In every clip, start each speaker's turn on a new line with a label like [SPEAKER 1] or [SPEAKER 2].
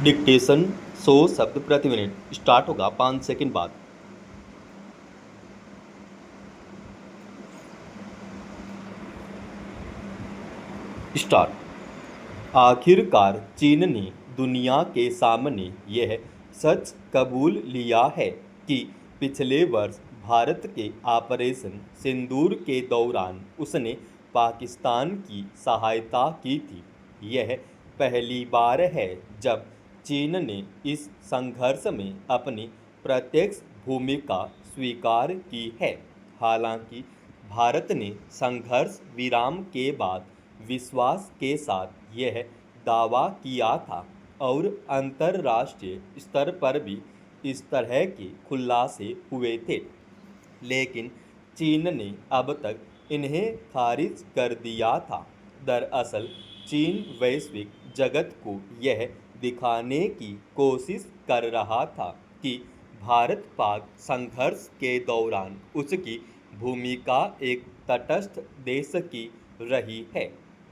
[SPEAKER 1] Dictation 100 शब्द प्रति minute start होगा 5 सेकंड बाद। स्टार्ट। आखिरकार चीन ने दुनिया के सामने यह सच कबूल लिया है कि पिछले वर्ष भारत के ऑपरेशन सिंदूर के दौरान उसने पाकिस्तान की सहायता की थी। यह पहली बार है जब चीन ने इस संघर्ष में अपनी प्रत्यक्ष भूमिका स्वीकार की है। हालांकि भारत ने संघर्ष विराम के बाद विश्वास के साथ यह दावा किया था और अंतर्राष्ट्रीय स्तर पर भी इस तरह के खुलासे हुए थे, लेकिन चीन ने अब तक इन्हें खारिज कर दिया था। दरअसल चीन वैश्विक जगत को यह दिखाने की कोशिश कर रहा था कि भारत पाक संघर्ष के दौरान उसकी भूमिका एक तटस्थ देश की रही है,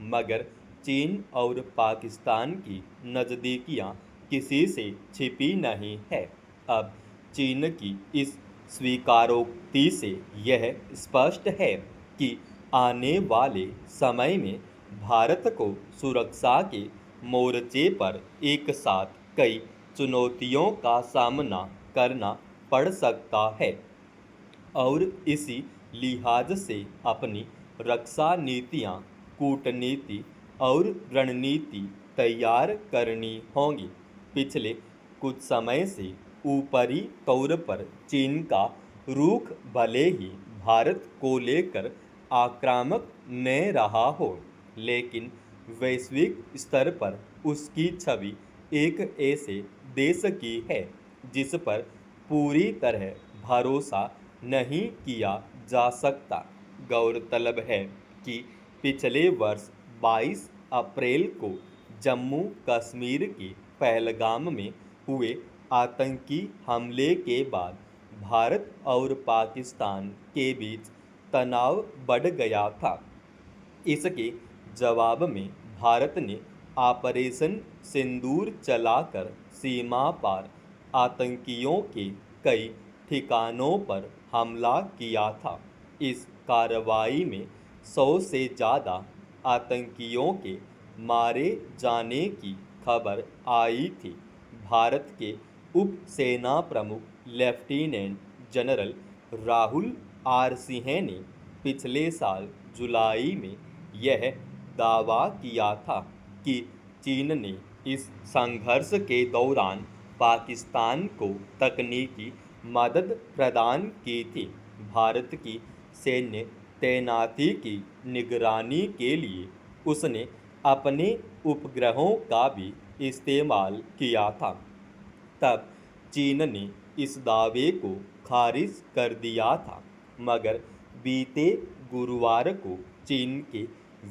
[SPEAKER 1] मगर चीन और पाकिस्तान की नज़दीकियां किसी से छिपी नहीं है। अब चीन की इस स्वीकारोक्ति से यह स्पष्ट है कि आने वाले समय में भारत को सुरक्षा के मोर्चे पर एक साथ कई चुनौतियों का सामना करना पड़ सकता है और इसी लिहाज से अपनी रक्षा नीतियां, कूटनीति और रणनीति तैयार करनी होंगी। पिछले कुछ समय से ऊपरी तौर पर चीन का रुख भले ही भारत को लेकर आक्रामक न रहा हो, लेकिन वैश्विक स्तर पर उसकी छवि एक ऐसे देश की है जिस पर पूरी तरह भरोसा नहीं किया जा सकता। गौरतलब है कि पिछले वर्ष 22 अप्रैल को जम्मू कश्मीर के पहलगाम में हुए आतंकी हमले के बाद भारत और पाकिस्तान के बीच तनाव बढ़ गया था। इसके जवाब में भारत ने ऑपरेशन सिंदूर चलाकर सीमा पार आतंकियों के कई ठिकानों पर हमला किया था। इस कार्रवाई में 100 से ज़्यादा आतंकियों के मारे जाने की खबर आई थी। भारत के उप सेना प्रमुख lieutenant general Rahul R Singh ने पिछले साल जुलाई में यह दावा किया था कि चीन ने इस संघर्ष के दौरान पाकिस्तान को तकनीकी मदद प्रदान की थी। भारत की सैन्य तैनाती की निगरानी के लिए उसने अपने उपग्रहों का भी इस्तेमाल किया था। तब चीन ने इस दावे को खारिज कर दिया था, मगर बीते गुरुवार को चीन के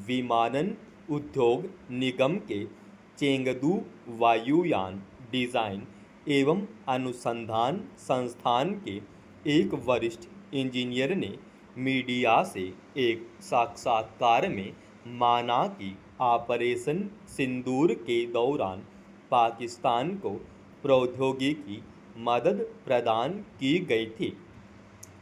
[SPEAKER 1] विमानन उद्योग निगम के चेंगदू वायुयान डिज़ाइन एवं अनुसंधान संस्थान के एक वरिष्ठ इंजीनियर ने मीडिया से एक साक्षात्कार में माना कि ऑपरेशन सिंदूर के दौरान पाकिस्तान को प्रौद्योगिकी मदद प्रदान की गई थी।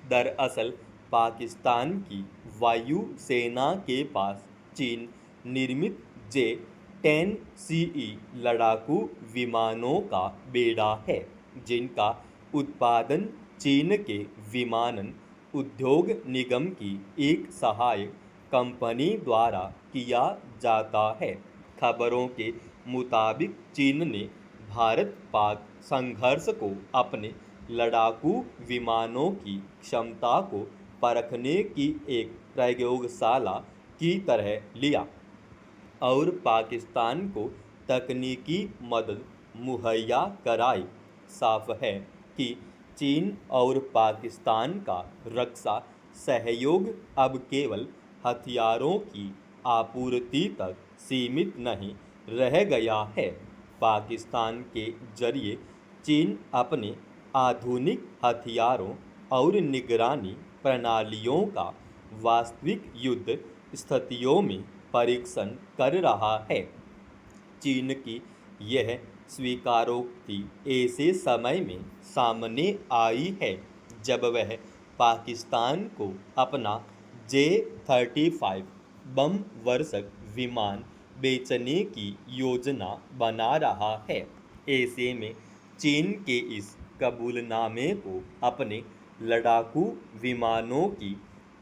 [SPEAKER 1] दरअसल पाकिस्तान की वायु सेना के पास चीन निर्मित J-10CE लड़ाकू विमानों का बेड़ा है, जिनका उत्पादन चीन के विमानन उद्योग निगम की एक सहायक कंपनी द्वारा किया जाता है। खबरों के मुताबिक चीन ने भारत पाक संघर्ष को अपने लड़ाकू विमानों की क्षमता को परखने की एक प्रयोगशाला की तरह लिया और पाकिस्तान को तकनीकी मदद मुहैया कराई। साफ है कि चीन और पाकिस्तान का रक्षा सहयोग अब केवल हथियारों की आपूर्ति तक सीमित नहीं रह गया है। पाकिस्तान के जरिए चीन अपने आधुनिक हथियारों और निगरानी प्रणालियों का वास्तविक युद्ध स्थितियों में परीक्षण कर रहा है। चीन की यह स्वीकारोक्ति ऐसे समय में सामने आई है जब वह पाकिस्तान को अपना J-35 बम वर्षक विमान बेचने की योजना बना रहा है। ऐसे में चीन के इस कबूलनामे को अपने लड़ाकू विमानों की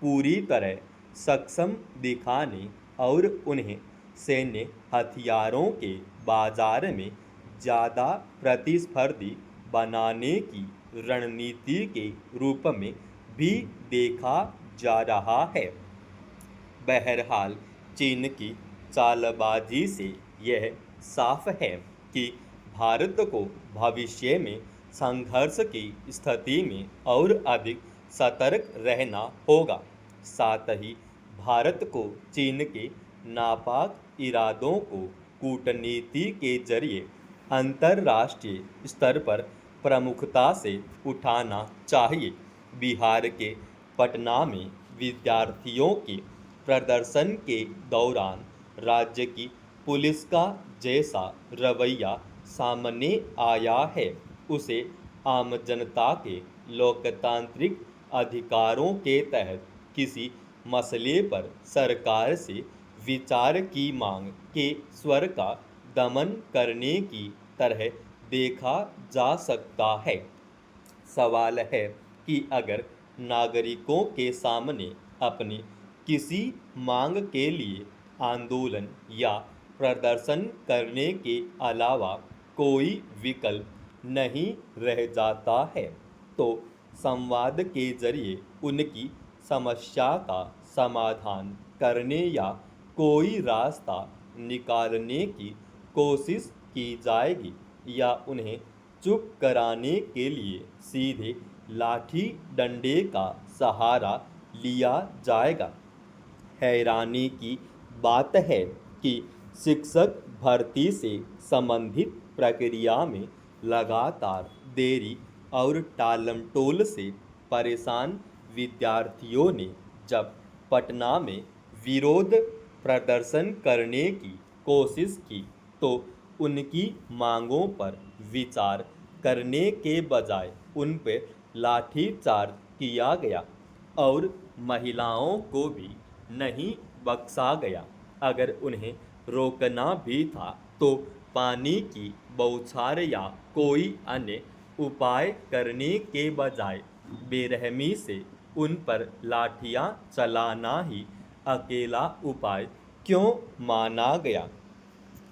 [SPEAKER 1] पूरी तरह सक्षम दिखाने और उन्हें सैन्य हथियारों के बाजार में ज़्यादा प्रतिस्पर्धी बनाने की रणनीति के रूप में भी देखा जा रहा है। बहरहाल चीन की चालबाजी से यह साफ है कि भारत को भविष्य में संघर्ष की स्थिति में और अधिक सतर्क रहना होगा। साथ ही भारत को चीन के नापाक इरादों को कूटनीति के जरिए अंतर्राष्ट्रीय स्तर पर प्रमुखता से उठाना चाहिए। बिहार के पटना में विद्यार्थियों के प्रदर्शन के दौरान राज्य की पुलिस का जैसा रवैया सामने आया है, उसे आम जनता के लोकतांत्रिक अधिकारों के तहत किसी मसले पर सरकार से विचार की मांग के स्वर का दमन करने की तरह देखा जा सकता है। सवाल है कि अगर नागरिकों के सामने अपनी किसी मांग के लिए आंदोलन या प्रदर्शन करने के अलावा कोई विकल्प नहीं रह जाता है, तो संवाद के जरिए उनकी समस्या का समाधान करने या कोई रास्ता निकालने की कोशिश की जाएगी या उन्हें चुप कराने के लिए सीधे लाठी डंडे का सहारा लिया जाएगा। हैरानी की बात है कि शिक्षक भर्ती से संबंधित प्रक्रिया में लगातार देरी और टालमटोल से परेशान विद्यार्थियों ने जब पटना में विरोध प्रदर्शन करने की कोशिश की तो उनकी मांगों पर विचार करने के बजाय उन पर लाठीचार्ज किया गया और महिलाओं को भी नहीं बख्शा गया। अगर उन्हें रोकना भी था तो पानी की बौछार या कोई अन्य उपाय करने के बजाय बेरहमी से उन पर लाठियां चलाना ही अकेला उपाय क्यों माना गया?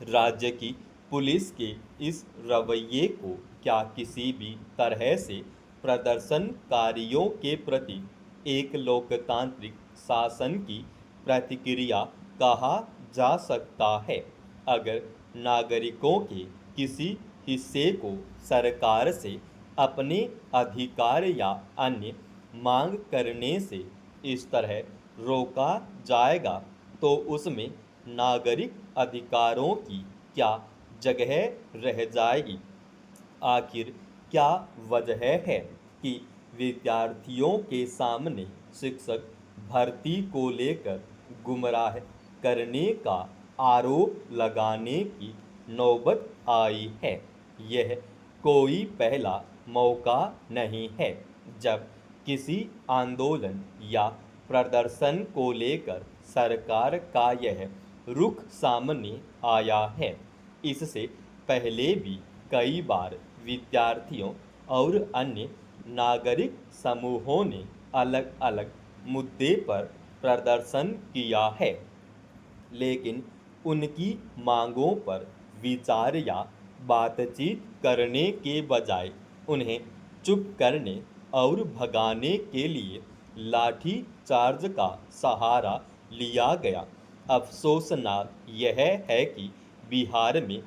[SPEAKER 1] राज्य की पुलिस के इस रवैये को क्या किसी भी तरह से प्रदर्शनकारियों के प्रति एक लोकतांत्रिक शासन की प्रतिक्रिया कहा जा सकता है? अगर नागरिकों के किसी हिस्से को सरकार से अपने अधिकार या अन्य मांग करने से इस तरह रोका जाएगा तो उसमें नागरिक अधिकारों की क्या जगह रह जाएगी? आखिर क्या वजह है कि विद्यार्थियों के सामने शिक्षक भर्ती को लेकर गुमराह करने का आरोप लगाने की नौबत आई है? यह कोई पहला मौका नहीं है जब किसी आंदोलन या प्रदर्शन को लेकर सरकार का यह रुख सामने आया है। इससे पहले भी कई बार विद्यार्थियों और अन्य नागरिक समूहों ने अलग अलग मुद्दे पर प्रदर्शन किया है, लेकिन उनकी मांगों पर विचार या बातचीत करने के बजाय उन्हें चुप करने और भगाने के लिए लाठी चार्ज का सहारा लिया गया। अफसोसनाक यह है कि बिहार में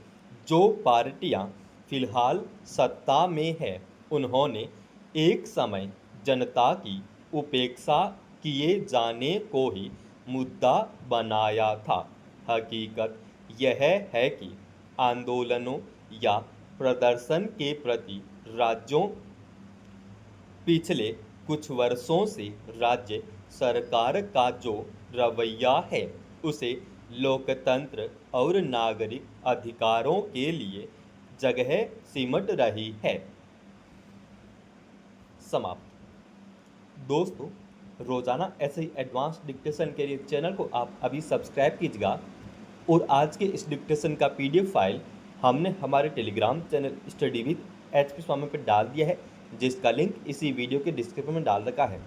[SPEAKER 1] जो पार्टियां फिलहाल सत्ता में है, उन्होंने एक समय जनता की उपेक्षा किए जाने को ही मुद्दा बनाया था। हकीकत यह है कि आंदोलनों या प्रदर्शन के प्रति राज्यों पिछले कुछ वर्षों से राज्य सरकार का जो रवैया है, उसे लोकतंत्र और नागरिक अधिकारों के लिए जगह सिमट रही है। समाप्त। दोस्तों, रोजाना ऐसे ही एडवांस डिक्टेशन के लिए चैनल को आप अभी सब्सक्राइब कीजिएगा और आज के इस डिक्टेशन का पीडीएफ फाइल हमने हमारे Telegram channel study with HP Swami पर डाल दिया है, जिसका लिंक इसी वीडियो के डिस्क्रिप्शन में डाल रखा है।